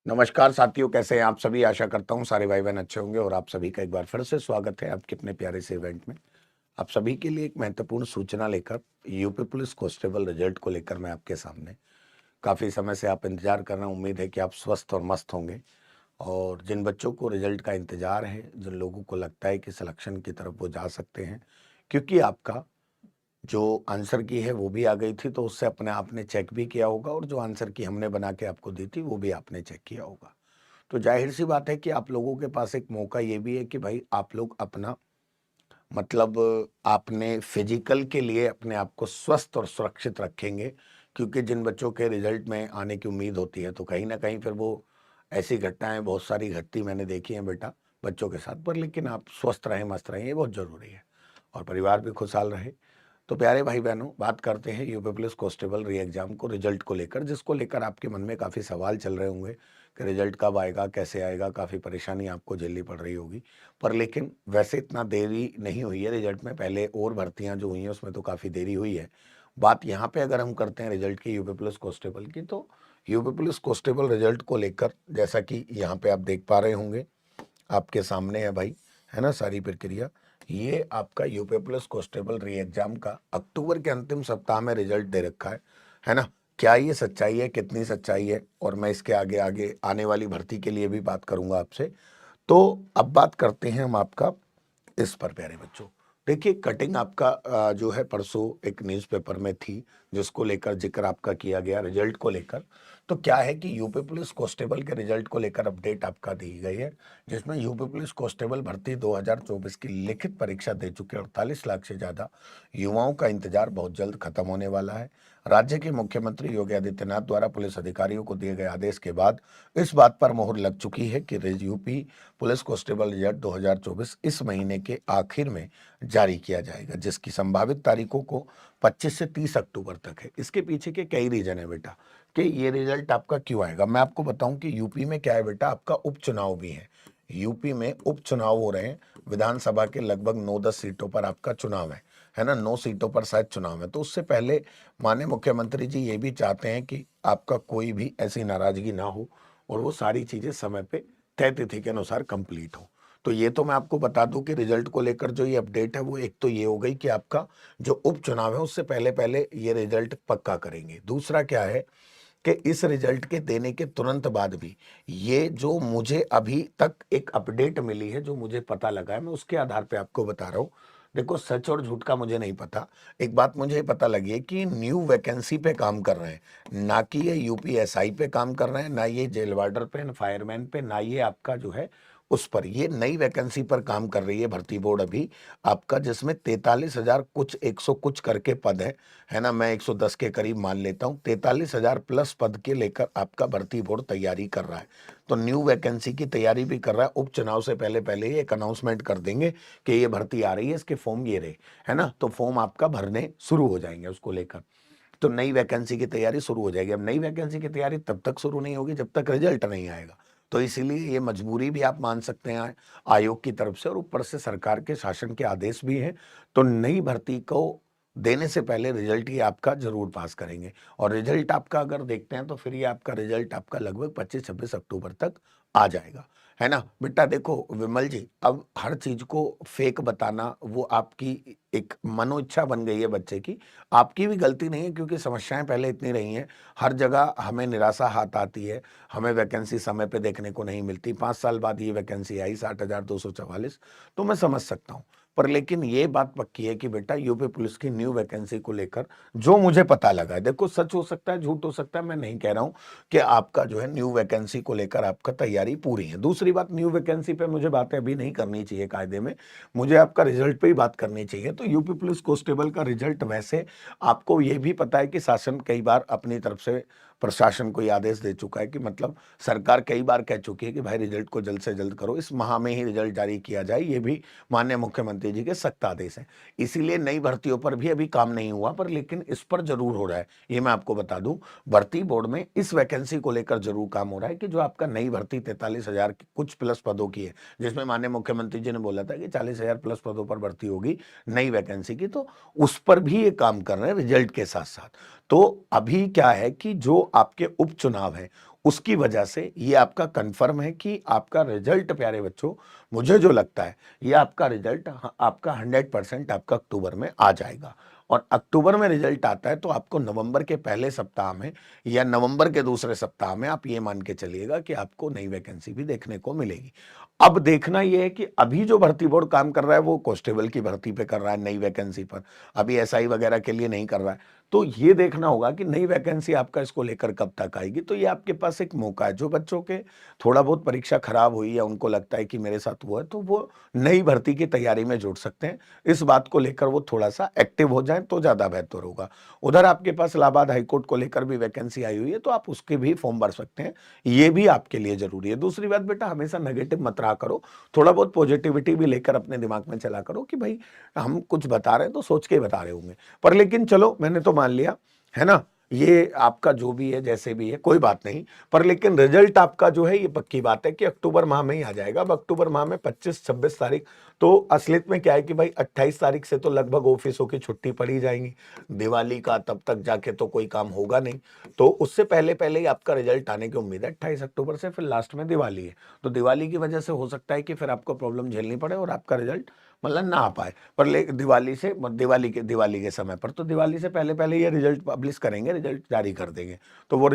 नमस्कार साथियों, कैसे हैं आप सभी। आशा करता हूँ सारे भाई बहन अच्छे होंगे और आप सभी का एक बार फिर से स्वागत है आपके अपने प्यारे से इवेंट में। आप सभी के लिए एक महत्वपूर्ण सूचना लेकर यूपी पुलिस कांस्टेबल रिजल्ट को लेकर मैं आपके सामने। काफ़ी समय से आप इंतजार कर रहे हैं, उम्मीद है कि आप स्वस्थ और मस्त होंगे। और जिन बच्चों को रिजल्ट का इंतजार है, जिन लोगों को लगता है कि सिलेक्शन की तरफ वो जा सकते हैं, क्योंकि आपका जो आंसर की है वो भी आ गई थी, तो उससे अपने आपने चेक भी किया होगा और जो आंसर की हमने बना के आपको दी थी वो भी आपने चेक किया होगा। तो जाहिर सी बात है कि आप लोगों के पास एक मौका ये भी है कि भाई आप लोग अपना मतलब आपने फिजिकल के लिए अपने आप को स्वस्थ और सुरक्षित रखेंगे, क्योंकि जिन बच्चों के रिजल्ट में आने की उम्मीद होती है तो कहीं ना कहीं फिर वो ऐसी घटनाएं बहुत सारी घटती मैंने देखी हैं बेटा बच्चों के साथ। पर लेकिन आप स्वस्थ रहें, मस्त रहें, ये बहुत ज़रूरी है और परिवार भी खुशहाल रहे। तो प्यारे भाई बहनों, बात करते हैं यूपी पुलिस कांस्टेबल री एग्जाम को रिजल्ट को लेकर, जिसको लेकर आपके मन में काफ़ी सवाल चल रहे होंगे कि रिजल्ट कब आएगा, कैसे आएगा, काफ़ी परेशानी आपको झेलनी पड़ रही होगी। पर लेकिन वैसे इतना देरी नहीं हुई है रिजल्ट में, पहले और भर्तियां जो हुई हैं उसमें तो काफ़ी देरी हुई है। बात यहाँ पे अगर हम करते हैं रिजल्ट की यूपी पुलिस कांस्टेबल की, तो यूपी पुलिस कांस्टेबल रिजल्ट को लेकर जैसा कि यहाँ पे आप देख पा रहे होंगे, आपके सामने है भाई, है ना सारी प्रक्रिया। ये आपका यूपी पुलिस कांस्टेबल री एग्जाम का अक्टूबर के अंतिम सप्ताह में रिजल्ट दे रखा है ना। क्या ये सच्चाई है, कितनी सच्चाई है, और मैं इसके आगे आगे आने वाली भर्ती के लिए भी बात करूंगा आपसे। तो अब बात करते हैं हम आपका इस पर प्यारे बच्चों। देखिए, कटिंग आपका जो है परसों एक न्यूज़पेपर में थी, जिसको लेकर जिक्र आपका किया गया रिजल्ट को लेकर। तो क्या है कि यूपी पुलिस कांस्टेबल के रिजल्ट को लेकर अपडेट आपका दी गई है, जिसमें यूपी पुलिस कांस्टेबल भर्ती 2024 की लिखित परीक्षा दे चुके 48 लाख से ज़्यादा युवाओं का इंतजार बहुत जल्द खत्म होने वाला है। राज्य के मुख्यमंत्री योगी आदित्यनाथ द्वारा पुलिस अधिकारियों को दिए गए आदेश के बाद इस बात पर मोहर लग चुकी है कि यूपी पुलिस कांस्टेबल रिजल्ट 2024 इस महीने के आखिर में जारी किया जाएगा, जिसकी संभावित तारीखों को 25 से 30 अक्टूबर तक है। इसके पीछे के कई रीजन है बेटा कि ये रिजल्ट आपका क्यों आएगा। मैं आपको बताऊं कि यूपी में क्या है बेटा, आपका उपचुनाव भी है। यूपी में उपचुनाव हो रहे हैं, विधानसभा के लगभग 9-10 सीटों पर आपका चुनाव है ना, 9 सीटों पर शायद चुनाव है। तो उससे पहले माननीय मुख्यमंत्री जी ये भी चाहते हैं कि आपका कोई भी ऐसी नाराजगी ना हो और वो सारी चीजें समय पे तय तिथि के अनुसार कंप्लीट हो। तो ये तो मैं आपको बता दूं कि रिजल्ट को लेकर जो ये अपडेट है वो एक तो ये हो गई कि आपका जो उपचुनाव है उससे पहले पहले ये रिजल्ट पक्का करेंगे। दूसरा क्या है कि इस रिजल्ट के देने के तुरंत बाद भी ये जो मुझे अभी तक एक अपडेट मिली है, जो मुझे पता लगा है, मैं उसके आधार पे आपको बता रहा हूँ। देखो, सच और झूठ का मुझे नहीं पता। एक बात मुझे पता लगी है कि न्यू वैकेंसी पे काम कर रहे हैं, ना कि ये यूपीएसआई पे काम कर रहे हैं, ना ये जेल वार्डर पे, ना फायरमैन पे, ना ये आपका जो है उस पर। ये नई वैकेंसी पर काम कर रही है भर्ती बोर्ड अभी आपका, जिसमें 43,000 कुछ 100 कुछ करके पद है ना। मैं 110 के करीब मान लेता हूँ, 43,000 प्लस पद के लेकर आपका भर्ती बोर्ड तैयारी कर रहा है। तो न्यू वैकेंसी की तैयारी भी कर रहा है। उपचुनाव से पहले पहले ही एक अनाउंसमेंट कर देंगे कि ये भर्ती आ रही है, इसके फॉर्म ये रहे, है ना। तो फॉर्म आपका भरने शुरू हो जाएंगे उसको लेकर। तो नई वैकेंसी की तैयारी शुरू हो जाएगी। अब नई वैकेंसी की तैयारी तब तक शुरू नहीं होगी जब तक रिजल्ट नहीं आएगा। तो इसीलिए ये मजबूरी भी आप मान सकते हैं आयोग की तरफ से, और ऊपर से सरकार के शासन के आदेश भी हैं। तो नई भर्ती को देने से पहले रिजल्ट ही आपका जरूर पास करेंगे। और रिजल्ट आपका अगर देखते हैं तो फिर ये आपका रिजल्ट आपका लगभग 25-26 अक्टूबर तक आ जाएगा, है ना। बेटा देखो विमल जी, अब हर चीज को फेक बताना वो आपकी एक मनो इच्छा बन गई है बच्चे की। आपकी भी गलती नहीं है, क्योंकि समस्याएं पहले इतनी रही हैं। हर जगह हमें निराशा हाथ आती है, हमें वैकेंसी समय पे देखने को नहीं मिलती। 5 साल बाद ये वैकेंसी आई 60,244। तो मैं समझ सकता हूँ। पर लेकिन ये बात पक्की है कि बेटा यूपी पुलिस की न्यू वैकेंसी को लेकर जो मुझे पता लगा है, देखो सच हो सकता है, झूठ हो सकता है, मैं नहीं कह रहा हूं कि आपका जो है न्यू वैकेंसी को लेकर आपका तैयारी पूरी है। दूसरी बात, न्यू वैकेंसी पे मुझे बातें अभी नहीं करनी चाहिए कायदे में, मुझे आपका रिजल्ट पे ही बात करनी चाहिए। तो यूपी पुलिस कांस्टेबल का रिजल्ट, वैसे आपको ये भी पता है कि शासन कई बार अपनी तरफ से प्रशासन को ये आदेश दे चुका है कि मतलब सरकार कई बार कह चुकी है कि भाई रिजल्ट को जल्द से जल्द करो, इस माह में ही रिजल्ट जारी किया जाए। ये भी माननीय मुख्यमंत्री जी के सख्त आदेश हैं। इसीलिए नई भर्तियों पर भी अभी काम नहीं हुआ, पर लेकिन इस पर जरूर हो रहा है। ये मैं आपको बता दूं, भर्ती बोर्ड में इस वैकेंसी को लेकर जरूर काम हो रहा है कि जो आपका नई भर्ती 43,000 कुछ प्लस पदों की है, जिसमें माननीय मुख्यमंत्री जी ने बोला था कि 40,000 प्लस पदों पर भर्ती होगी नई वैकेंसी की, तो उस पर भी ये काम कर रहे हैं रिजल्ट के साथ साथ। तो अभी क्या है कि जो आपके उपचुनाव है उसकी वजह से ये आपका कंफर्म है कि आपका रिजल्ट प्यारे बच्चों, मुझे जो लगता है ये आपका रिजल्ट आपका 100% आपका अक्टूबर में आ जाएगा। और अक्टूबर में रिजल्ट आता है तो आपको नवंबर के पहले सप्ताह में या नवंबर के दूसरे सप्ताह में आप ये मान के चलिएगा कि आपको नई वैकेंसी भी देखने को मिलेगी। अब देखना यह है कि अभी जो भर्ती बोर्ड काम कर रहा है वो कांस्टेबल की भर्ती पे कर रहा है, नई वैकेंसी पर, अभी एसआई वगैरह के लिए नहीं कर रहा है। तो ये देखना होगा कि नई वैकेंसी आपका इसको लेकर कब तक आएगी। तो ये आपके पास एक मौका है, जो बच्चों के थोड़ा बहुत परीक्षा खराब हुई या उनको लगता है कि मेरे साथ हुआ है, तो वो नई भर्ती की तैयारी में जुट सकते हैं। इस बात को लेकर वो थोड़ा सा एक्टिव हो जाएं तो ज्यादा बेहतर होगा। उधर आपके पास इलाहाबाद हाईकोर्ट को लेकर भी वैकेंसी आई हुई है, तो आप उसके भी फॉर्म भर सकते हैं, ये भी आपके लिए जरूरी है। दूसरी बात बेटा, हमेशा नेगेटिव मत रहा करो, थोड़ा बहुत पॉजिटिविटी भी लेकर अपने दिमाग में चला करो कि भाई हम कुछ बता रहे हैं तो सोच के ही बता रहे होंगे। पर लेकिन चलो, मैंने तो मान लिया, है ना, ये आपका जो भी है जैसे भी है कोई बात नहीं। पर लेकिन रिजल्ट आपका जो है ये पक्की बात है कि अक्टूबर माह में ही आ जाएगा। अब अक्टूबर माह में 25-26 तारीख, तो असलियत में क्या है कि भाई 28 तारीख से तो लगभग ऑफिसों की छुट्टी पड़ी जाएंगी दिवाली का, तब तक जाके तो कोई काम होगा नहीं। तो उससे पहले पहले ही आपका रिजल्ट आने की उम्मीद है 28 अक्टूबर से। फिर लास्ट में दिवाली है, तो दिवाली की वजह से हो सकता है कि फिर आपको प्रॉब्लम झेलनी पड़े और आपका रिजल्ट मतलब ना आ पाए। पर ले दिवाली के समय पर, तो दिवाली से पहले पहले ये रिजल्ट पब्लिश करेंगे, रिजल्ट जारी कर देंगे। तो वो